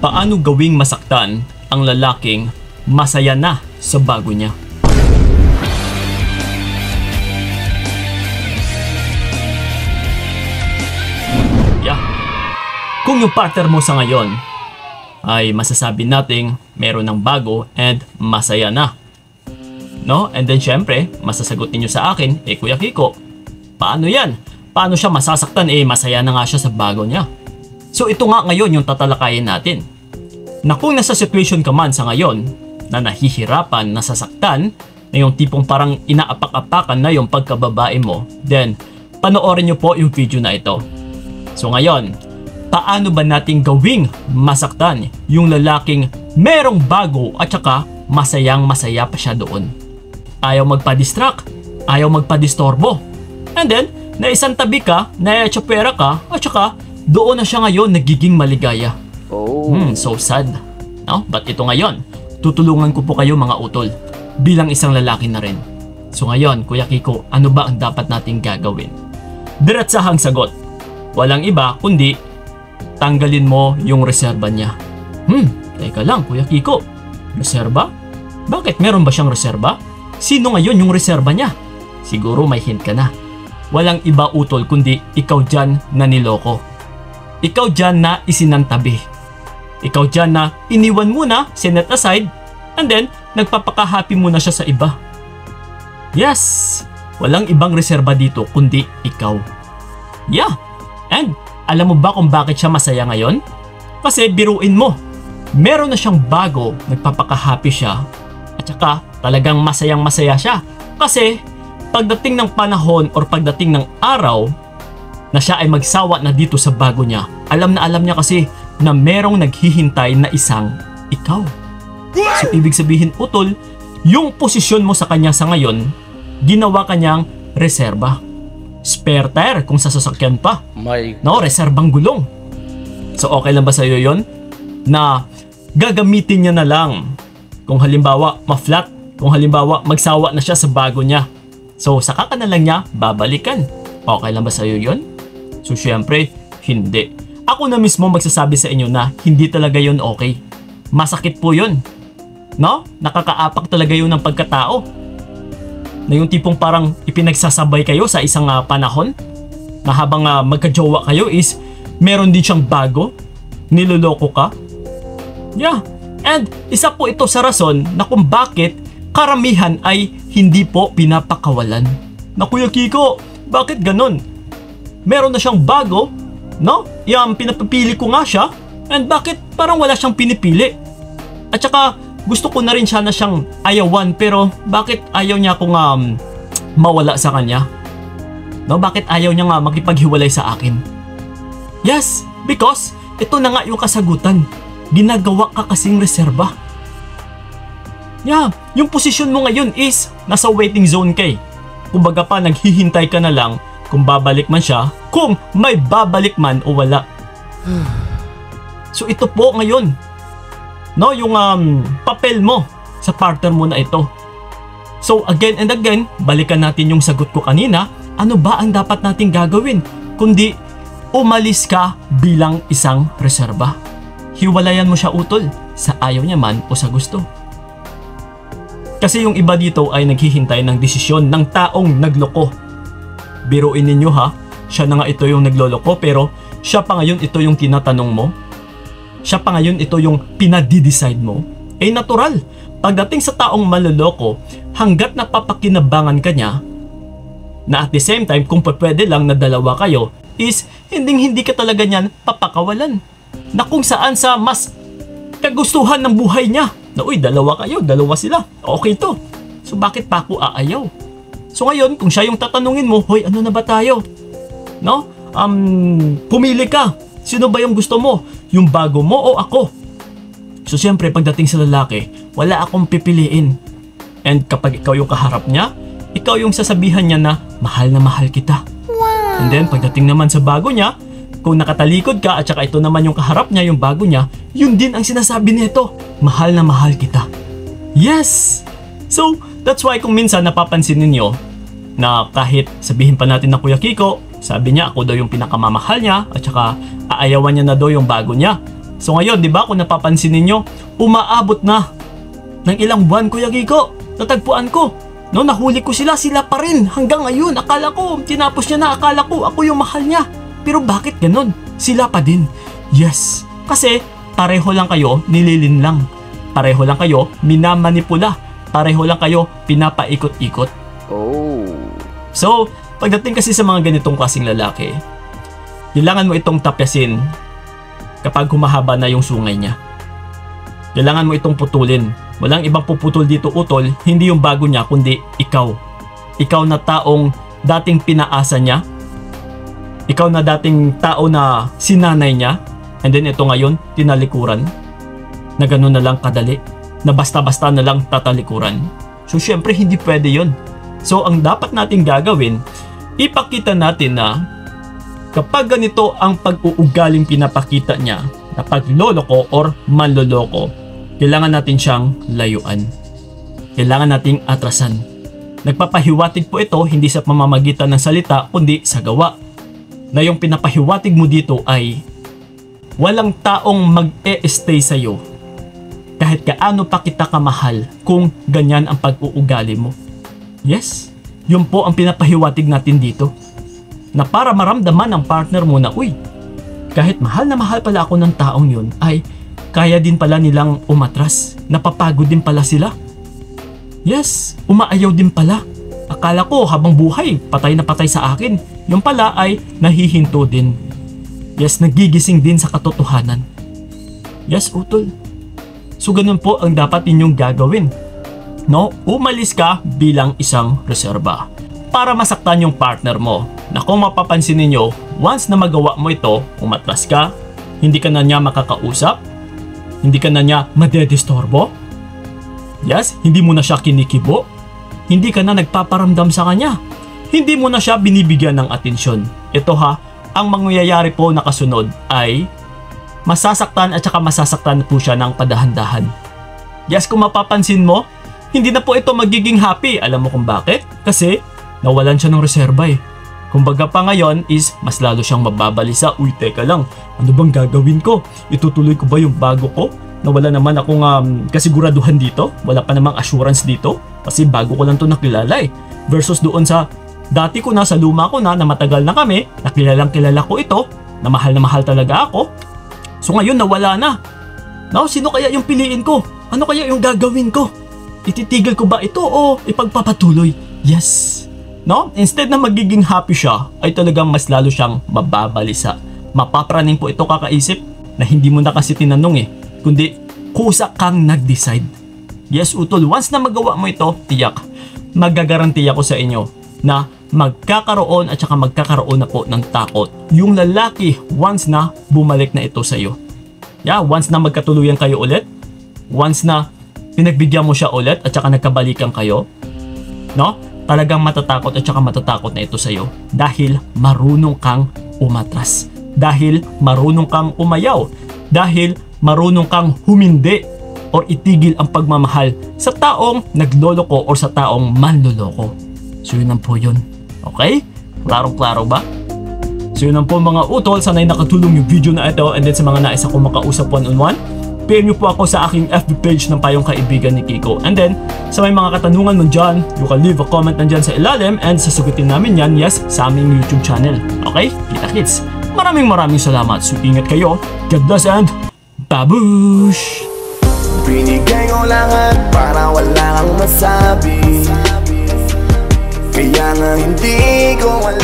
Paano gawing masaktan ang lalaking masaya na sa bago niya? Yeah. Kung yung partner mo sa ngayon ay masasabi nating meron ng bago and masaya na, no? And then syempre, masasagot ninyo sa akin, Kuya Kiko, paano yan? Paano siya masasaktan? Masaya na nga siya sa bago niya. So ito nga ngayon yung tatalakayin natin. Na kung nasa situation ka man sa ngayon na nahihirapan, nasasaktan, na yung tipong parang inaapak-apakan na yung pagkababae mo, then panoorin nyo po yung video na ito. So ngayon, paano ba natin gawing masaktan yung lalaking merong bago at saka masayang masaya pa siya doon? Ayaw magpa-distract, ayaw magpa-distorbo. And then, naisang tabi ka, naitsapera ka, at saka doon na siya ngayon nagiging maligaya. So sad. No? But ito ngayon, tutulungan ko po kayo mga utol bilang isang lalaki na rin. So ngayon, Kuya Kiko, ano ba ang dapat nating gagawin? Diretsahang sagot. Walang iba kundi tanggalin mo yung reserba niya. Teka lang, Kuya Kiko. Reserba? Bakit meron ba siyang reserba? Sino ngayon yung reserba niya? Siguro may hint ka na. Walang iba utol kundi ikaw dyan na niloko. Ikaw dyan na isinantabi. Ikaw dyan na iniwan muna, sinet aside, and then nagpapaka-happy muna siya sa iba. Yes! Walang ibang reserba dito kundi ikaw. Yeah! And alam mo ba kung bakit siya masaya ngayon? Kasi biruin mo, meron na siyang bago, nagpapaka-happy siya, at saka talagang masayang masaya siya. Kasi pagdating ng panahon or pagdating ng araw na siya ay magsawa na dito sa bago niya, alam niya kasi na merong naghihintay na isang ikaw. So ibig sabihin utol, yung posisyon mo sa kanya sa ngayon, ginawa kanyang reserba. Spare tire kung sa sasakyan pa. No, reserbang gulong. So okay lang ba sa iyo yon? Na gagamitin niya na lang kung halimbawa ma-flat, kung halimbawa magsawa na siya sa bago niya. So saka ka na lang niya babalikan. Okay lang ba sa iyo yon? So syempre, hindi. Ako na mismo magsasabi sa inyo na hindi talaga yon okay. Masakit po yon. No? Nakakaapak talaga yun ng pagkatao. Na yung tipong parang ipinagsasabay kayo sa isang panahon na habang magkajowa kayo is meron din siyang bago, niloloko ka. Yeah. And isa po ito sa rason na kung bakit karamihan ay hindi po pinapakawalan. Na Kuya Kiko, bakit ganun? Meron na siyang bago, no? Yung pinapipili ko nga siya, and bakit parang wala siyang pinipili? At saka gusto ko na rin siya na siyang ayawan, pero bakit ayaw niya akong mawala sa kanya? No, bakit ayaw niya nga makipaghiwalay sa akin? Yes, because ito na nga yung kasagutan. Ginagawa ka kasing reserba. Yeah, yung posisyon mo ngayon is nasa waiting zone kay. Kumbaga pa naghihintay ka na lang kung babalik man siya, kung may babalik man o wala. So ito po ngayon, no, yung papel mo sa partner mo na ito. So again and again, balikan natin yung sagot ko kanina. Ano ba ang dapat nating gagawin? Kundi umalis ka bilang isang reserba. Hiwalayan mo siya utol, sa ayaw niya man o sa gusto. Kasi yung iba dito ay naghihintay ng desisyon ng taong nagloko. Biruin ninyo ha, siya na nga ito yung nagloloko, pero siya pa ngayon ito yung tinatanong mo. Siya pa ngayon ito yung pinadi-decide mo. Natural, pagdating sa taong maloloko, hanggat napapakinabangan ka niya, na at the same time kung pwede lang na dalawa kayo, is hindi ka talaga niyan papakawalan. Na kung saan sa mas kagustuhan ng buhay niya, na uy, dalawa kayo, dalawa sila, okay to. So bakit pa ako aayaw? So ngayon, kung siya yung tatanungin mo, hoy, ano na ba tayo? No? Pumili ka. Sino ba yung gusto mo? Yung bago mo o ako? So siyempre, pagdating sa lalaki, wala akong pipiliin. And kapag ikaw yung kaharap niya, ikaw yung sasabihan niya na mahal kita. Wow. And then, pagdating naman sa bago niya, kung nakatalikod ka at saka ito naman yung kaharap niya, yung bago niya, yun din ang sinasabi nito, mahal na mahal kita. Yes! So, that's why kung minsan napapansin ninyo na kahit sabihin pa natin na Kuya Kiko, sabi niya ako daw yung pinakamamahal niya at saka aayawan niya na daw yung bago niya. So ngayon, di ba, kung napapansin ninyo, umaabot na ng ilang buwan, Kuya Kiko, natagpuan ko. No, nahuli ko sila pa rin hanggang ngayon. Akala ko, tinapos niya na, akala ko ako yung mahal niya. Pero bakit ganun? Sila pa din. Yes, kasi pareho lang kayo nililin lang. Pareho lang kayo minamanipula. Pareho lang kayo pinapaikot-ikot. Oh. So, pagdating kasi sa mga ganitong klaseng lalaki, kailangan mo itong tapyasin kapag humahaba na yung sungay niya. Kailangan mo itong putulin. Walang ibang puputol dito, utol, hindi yung bago niya, kundi ikaw. Ikaw na taong dating pinaasa niya. Ikaw na dating tao na sinanay niya. And then ito ngayon, tinalikuran. Na gano'n na lang kadali. Na basta-basta na lang tatalikuran. So syempre hindi pwede yon. So ang dapat natin gagawin, ipakita natin na kapag ganito ang pag-uugaling pinapakita niya na pagloloko or manloloko, kailangan natin siyang layuan. Kailangan nating atrasan. Nagpapahiwatig po ito hindi sa pamamagitan ng salita kundi sa gawa. Na yung pinapahiwatig mo dito ay walang taong mag-e-stay sa'yo kahit kaano pa kita kamahal kung ganyan ang pag-uugali mo. Yes, yun po ang pinapahiwatig natin dito. Na para maramdaman ng partner mo na, uy, kahit mahal na mahal pala ako ng taong yun, ay kaya din pala nilang umatras. Napapagod din pala sila. Yes, umaayaw din pala. Akala ko habang buhay, patay na patay sa akin. Yung pala ay nahihinto din. Yes, nagigising din sa katotohanan. Yes, utol. So ganun po ang dapat ninyong gagawin. No, umalis ka bilang isang reserba. Para masaktan yung partner mo. Na kung mapapansin ninyo, once na magawa mo ito, umatras ka, hindi ka na niya makakausap, hindi ka na niya madedistorbo, yes, hindi mo na siya kinikibo, hindi ka na nagpaparamdam sa kanya, hindi mo na siya binibigyan ng atensyon. Ito ha, ang mangyayari po na kasunod ay masasaktan at saka masasaktan po siya ng padahan-dahan. Yes, kung mapapansin mo, hindi na po ito magiging happy. Alam mo kung bakit? Kasi nawalan siya ng reserba eh. Kumbaga pa ngayon is mas lalo siyang mababalisa. Uy, teka lang, ano bang gagawin ko? Itutuloy ko ba yung bago ko? Na wala naman akong kasiguraduhan dito? Wala pa namang assurance dito? Kasi bago ko lang to nakilala eh. Versus doon sa dati ko na, sa luma ko na matagal na kami, nakilalang kilala ko ito, na mahal talaga ako. So ngayon nawala na. Now, sino kaya yung piliin ko? Ano kaya yung gagawin ko? Ititigil ko ba ito o ipagpapatuloy? Yes. No? Instead na magiging happy siya, ay talagang mas lalo siyang mababalisa. Mapapraning po ito kakaisip na hindi mo na kasi tinanong eh, kundi kusa kang nag-decide. Yes, utol, once na magawa mo ito, tiyak, magagarantiya ko sa inyo na magkakaroon at saka magkakaroon na po ng takot yung lalaki once na bumalik na ito sa iyo. Yeah, once na magkatuluyan kayo ulit, once na pinagbigyan mo siya ulit at saka nagkabalikan kayo, no? Talagang matatakot at saka matatakot na ito sa iyo dahil marunong kang umatras, dahil marunong kang umayaw, dahil marunong kang humindi or itigil ang pagmamahal sa taong nagloloko or sa taong manloloko. So yun ang po yun. Okay? Klarong-klaro ba? So yun ang po mga utol, sana'y nakatulong yung video na ito, and then sa mga nais ako makausap one-on-one, PM nyo po ako sa aking FB page ng Payong Kaibigan ni Kiko. And then, sa may mga katanungan mo dyan, you can leave a comment nandyan sa ilalim and sasagutin namin yan, yes, sa aming YouTube channel. Okay? Kita-kits. Maraming salamat. So ingat kayo. God bless and babush! Binigay ko lahat para wala kang masabi, kaya nga hindi ko alam